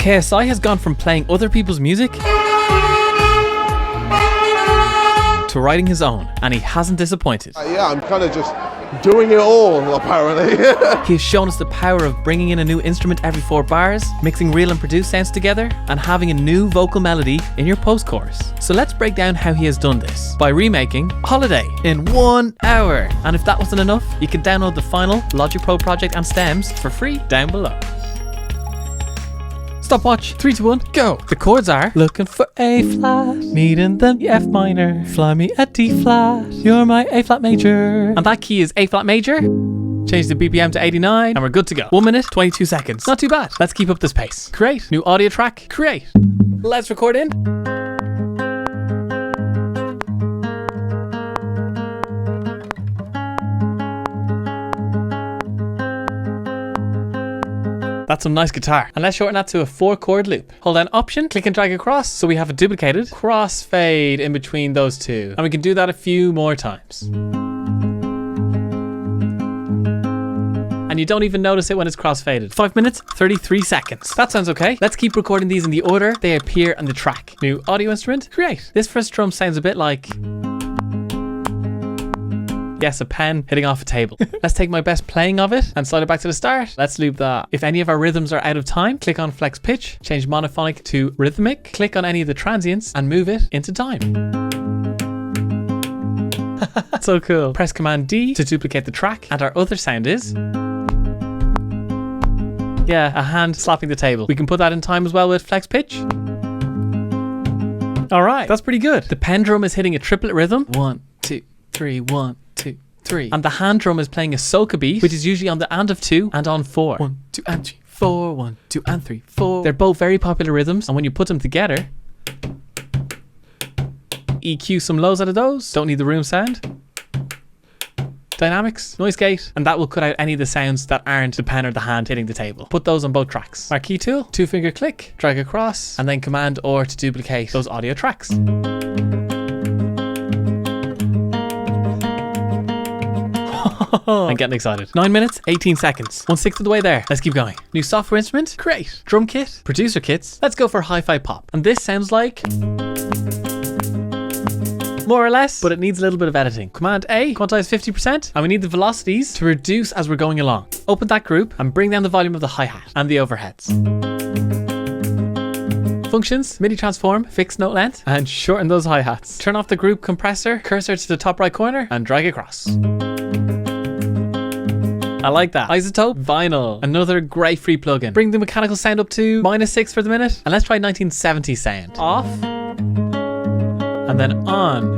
KSI has gone from playing other people's music to writing his own, and he hasn't disappointed. Yeah, I'm kind of just doing it all, apparently. He has shown us the power of bringing in a new instrument every 4 bars, mixing real and produced sounds together, and having a new vocal melody in your post-chorus. So let's break down how he has done this by remaking Holiday in 1 hour. And if that wasn't enough, you can download the final Logic Pro project and stems for free down below. Stopwatch, 3, 2, 1, go. The chords are looking for A flat, needing the F minor, fly me a D flat, you're my A flat major. And that key is A flat major. Change the BPM to 89 and we're good to go. 1 minute, 22 seconds. Not too bad. Let's keep up this pace. Create. New audio track. Create. Let's record in. That's some nice guitar. And let's shorten that to a 4-chord loop. Hold down Option, click and drag across so we have a duplicated crossfade in between those two. And we can do that a few more times. And you don't even notice it when it's crossfaded. 5 minutes, 33 seconds. That sounds okay. Let's keep recording these in the order they appear on the track. New audio instrument, create. This first drum sounds a bit like... yes, a pen hitting off a table. Let's take my best playing of it and slide it back to the start. Let's loop that. If any of our rhythms are out of time, click on flex pitch, change monophonic to rhythmic, click on any of the transients and move it into time. So cool. Press Command D to duplicate the track, and our other sound is... yeah, a hand slapping the table. We can put that in time as well with flex pitch. All right, that's pretty good. The pen drum is hitting a triplet rhythm. 1, 2, 3, 1, 2, 3. And the hand drum is playing a soca beat, which is usually on the and of 2 and on 4. 1, 2, and 3, 4. 1, 2, and 3, 4. They're both very popular rhythms, and when you put them together, EQ some lows out of those. Don't need the room sound. Dynamics, noise gate, and that will cut out any of the sounds that aren't the pen or the hand hitting the table. Put those on both tracks. Marquee tool, 2-finger click, drag across, and then Command or to duplicate those audio tracks. I'm getting excited. 9 minutes, 18 seconds. 1/6 of the way there. Let's keep going. New software instrument, create. Drum kit, producer kits. Let's go for hi-fi pop. And this sounds like... more or less, but it needs a little bit of editing. Command A, quantize 50%, and we need the velocities to reduce as we're going along. Open that group and bring down the volume of the hi-hat and the overheads. Functions, MIDI transform, fix note length, and shorten those hi-hats. Turn off the group compressor, cursor to the top right corner, and drag across. I like that. Isotope, vinyl, another great free plugin. Bring the mechanical sound up to -6 for the minute, and let's try 1970 sound. Off. And then on.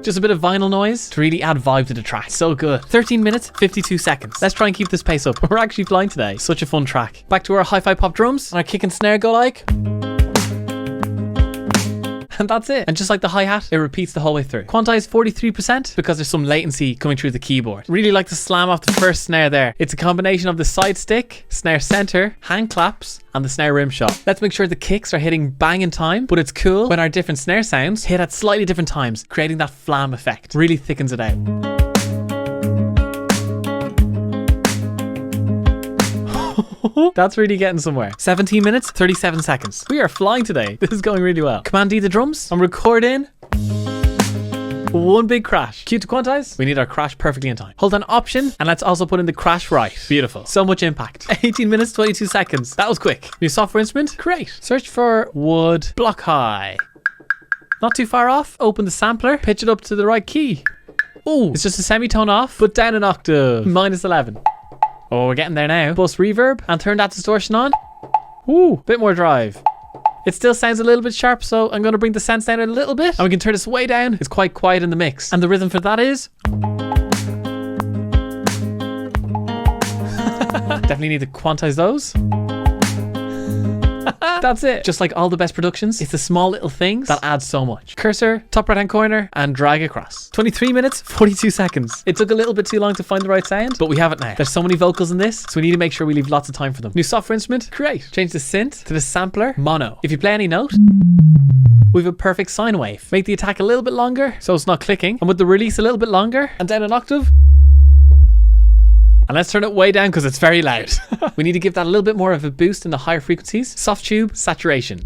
Just a bit of vinyl noise to really add vibe to the track. So good. 13 minutes, 52 seconds. Let's try and keep this pace up. We're actually flying today. Such a fun track. Back to our hi-fi pop drums, and our kick and snare go like... and that's it. And just like the hi-hat, it repeats the whole way through. Quantize 43% because there's some latency coming through the keyboard. Really like the slam off the first snare there. It's a combination of the side stick, snare center, hand claps, and the snare rim shot. Let's make sure the kicks are hitting bang in time, but it's cool when our different snare sounds hit at slightly different times, creating that flam effect. Really thickens it out. That's really getting somewhere. 17 minutes, 37 seconds. We are flying today. This is going really well. Command D the drums and record in one big crash. Cue to quantize. We need our crash perfectly in time. Hold on Option and let's also put in the crash right. Beautiful. So much impact. 18 minutes, 22 seconds. That was quick. New software instrument. Great. Search for wood block high. Not too far off. Open the sampler. Pitch it up to the right key. Oh, it's just a semitone off, but down an octave. -11. Oh, we're getting there now. Boost reverb and turn that distortion on. Ooh, bit more drive. It still sounds a little bit sharp, so I'm going to bring the sense down a little bit. And we can turn this way down. It's quite quiet in the mix. And the rhythm for that is... definitely need to quantize those. That's it. Just like all the best productions, it's the small little things that add so much. Cursor, top right hand corner, and drag across. 23 minutes, 42 seconds. It took a little bit too long to find the right sound, but we have it now. There's so many vocals in this, so we need to make sure we leave lots of time for them. New software instrument, create. Change the synth to the sampler, mono. If you play any note, we have a perfect sine wave. Make the attack a little bit longer, so it's not clicking, and with the release a little bit longer, and down an octave, And let's turn it way down because it's very loud. We need to give that a little bit more of a boost in the higher frequencies. Soft tube, saturation.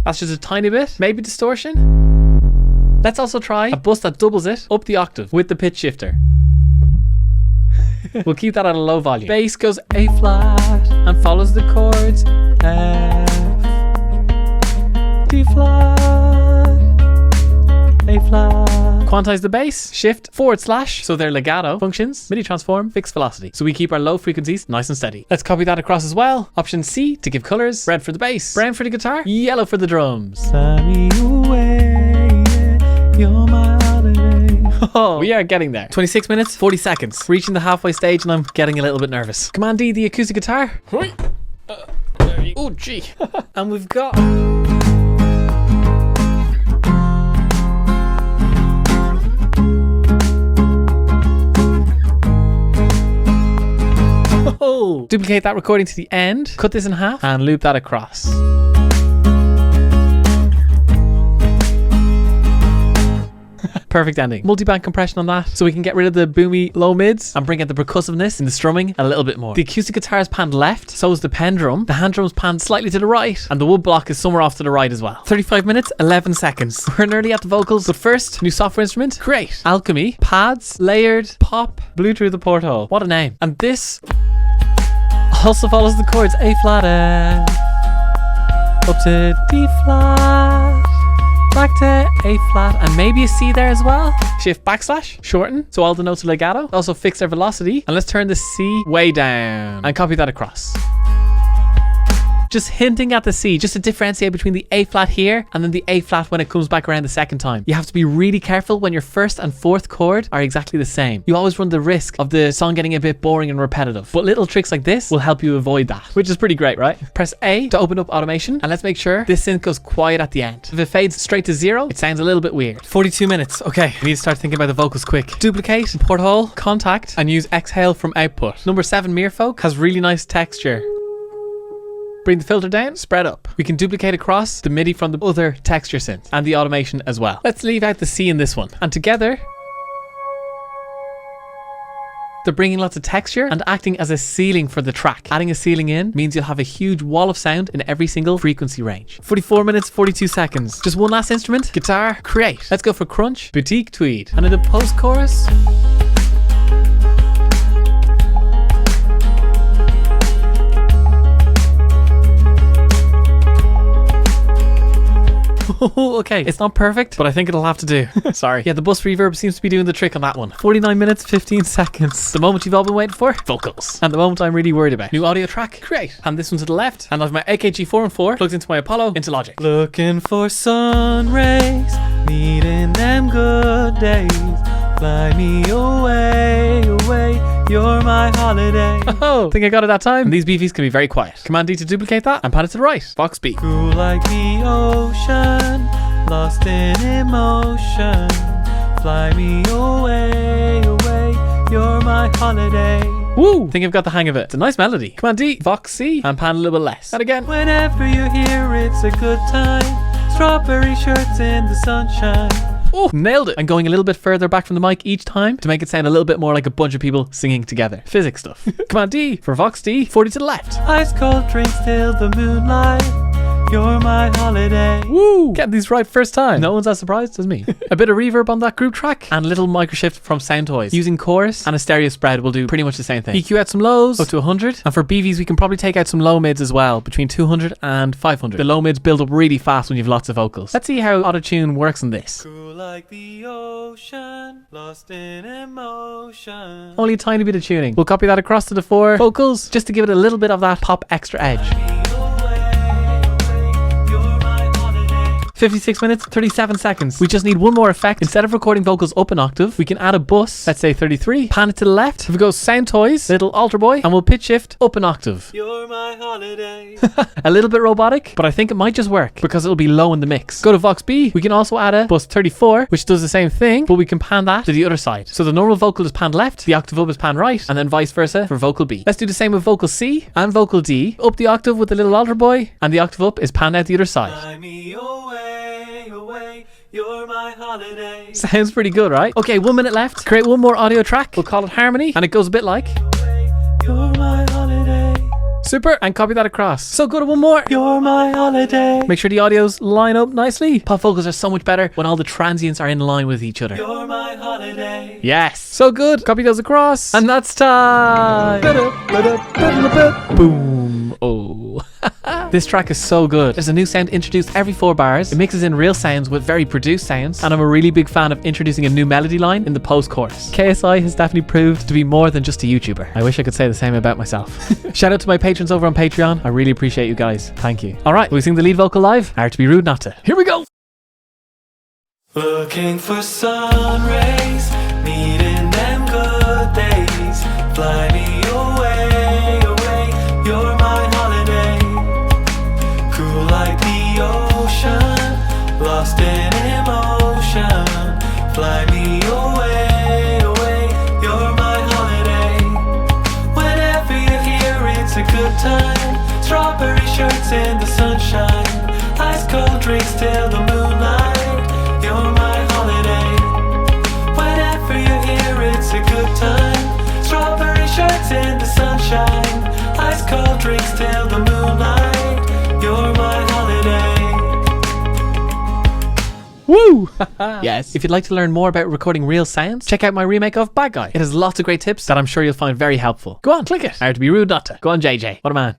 That's just a tiny bit. Maybe distortion. Let's also try a bus that doubles it up the octave with the pitch shifter. We'll keep that at a low volume. Bass goes A flat and follows the chords F, D flat, A flat. Quantize the bass, shift /, so they're legato functions, MIDI transform, fixed velocity. So we keep our low frequencies nice and steady. Let's copy that across as well. Option C to give colors, red for the bass, brown for the guitar, yellow for the drums. Fly me away, you're my holiday. Oh, we are getting there. 26 minutes, 40 seconds. Reaching the halfway stage and I'm getting a little bit nervous. Command D, the acoustic guitar. Oh, gee. And we've got... Oh. Duplicate that recording to the end, cut this in half, and loop that across. Perfect ending. Multi-band compression on that, so we can get rid of the boomy low mids and bring out the percussiveness in the strumming a little bit more. The acoustic guitar is panned left, so is the pen drum. The hand drum's panned slightly to the right, and the wood block is somewhere off to the right as well. 35 minutes, 11 seconds. We're nearly at the vocals, but first, new software instrument. Great. Alchemy. Pads. Layered. Pop. Blew through the porthole. What a name. And this also follows the chords A flat, F, up to D flat, back to A flat, and maybe a C there as well. Shift /, shorten, so all the notes are legato. Also fix their velocity, and let's turn the C way down and copy that across. Just hinting at the C, just to differentiate between the A flat here and then the A flat when it comes back around the second time. You have to be really careful when your first and fourth chord are exactly the same. You always run the risk of the song getting a bit boring and repetitive. But little tricks like this will help you avoid that, which is pretty great, right? Press A to open up automation, and let's make sure this synth goes quiet at the end. If it fades straight to 0, it sounds a little bit weird. 42 minutes. Okay, we need to start thinking about the vocals quick. Duplicate, porthole, contact, and use exhale from output. Number 7 Meerfolk has really nice texture. Bring the filter down, spread up. We can duplicate across the MIDI from the other texture synth and the automation as well. Let's leave out the C in this one. And together, they're bringing lots of texture and acting as a ceiling for the track. Adding a ceiling in means you'll have a huge wall of sound in every single frequency range. 44 minutes, 42 seconds. Just one last instrument, guitar, create. Let's go for crunch, boutique tweed. And in the post-chorus, okay, it's not perfect, but I think it'll have to do. Sorry. Yeah, the bus reverb seems to be doing the trick on that one. 49 minutes, 15 seconds. The moment you've all been waiting for, vocals. And the moment I'm really worried about. New audio track, great. And this one to the left. And I have my AKG 4 plugged into my Apollo into Logic. Looking for sun rays, needing them good days. Fly me away, away, you're my holiday. Oh, think I got it that time. And these BVs can be very quiet. Command D to duplicate that and pan it to the right. Vox B. Cool like the ocean, lost in emotion. Fly me away, away, you're my holiday. Woo! Think I've got the hang of it. It's a nice melody. Command D, Vox C, and pan a little bit less. And again. Whenever you're here, it's a good time. Strawberry shirts in the sunshine. Oh, nailed it. I'm going a little bit further back from the mic each time to make it sound a little bit more like a bunch of people singing together. Physics stuff. Command D for Vox D, 40 to the left. Ice cold drinks till the moonlight. You're my holiday. Woo! Getting these right first time. No one's as surprised as me. A bit of reverb on that group track and a little microshift from Sound Toys. Using chorus and a stereo spread will do pretty much the same thing. EQ out some lows up to 100. And for BVs, we can probably take out some low mids as well, between 200 and 500. The low mids build up really fast when you have lots of vocals. Let's see how auto-tune works on this. Cool like the ocean, lost in emotion. Only a tiny bit of tuning. We'll copy that across to the 4 vocals just to give it a little bit of that pop extra edge. 56 minutes, 37 seconds. We just need one more effect. Instead of recording vocals up an octave, we can add a bus, let's say 33, pan it to the left. If we go Sound Toys, little alter boy, and we'll pitch shift up an octave. You're my holiday. A little bit robotic, but I think it might just work because it'll be low in the mix. Go to Vox B. We can also add a bus 34, which does the same thing, but we can pan that to the other side. So the normal vocal is panned left, the octave up is panned right, and then vice versa for vocal B. Let's do the same with vocal C and vocal D. Up the octave with the little alter boy, and the octave up is panned out the other side. Fly me away, away, You're my holiday. Sounds pretty good, right? Okay, 1 minute left. Create one more audio track. We'll call it Harmony, and it goes a bit like. You're my holiday. Super, and copy that across. So go to one more. You're my holiday. Make sure the audios line up nicely. Pop vocals are so much better when all the transients are in line with each other. You're my holiday. Yes. So good. Copy those across. And that's time. Boom. Oh. This track is so good. There's a new sound introduced every 4 bars. It mixes in real sounds with very produced sounds. And I'm a really big fan of introducing a new melody line in the post-chorus. KSI has definitely proved to be more than just a YouTuber. I wish I could say the same about myself. Shout out to my patrons over on Patreon. I really appreciate you guys. Thank you. All right, will we sing the lead vocal live? Hard to be rude not to. Here we go. Looking for sun rays, needing them good days. Fly me away, away. You're my holiday. Cool like the ocean, lost in emotion. Fly me away, away. You're my holiday. Whenever you're here, it's a good time. Strawberry shirts in the sunshine, ice cold drinks till the moonlight. You're my holiday. Whenever you're here, it's a good time. Strawberry shirts in the sunshine, ice cold drinks till the moonlight. You're my holiday. Woo! Yes. If you'd like to learn more about recording real sounds, check out my remake of Bad Guy. It has lots of great tips that I'm sure you'll find very helpful. Go on, click it. Hard to be rude not to. Go on, JJ. What a man.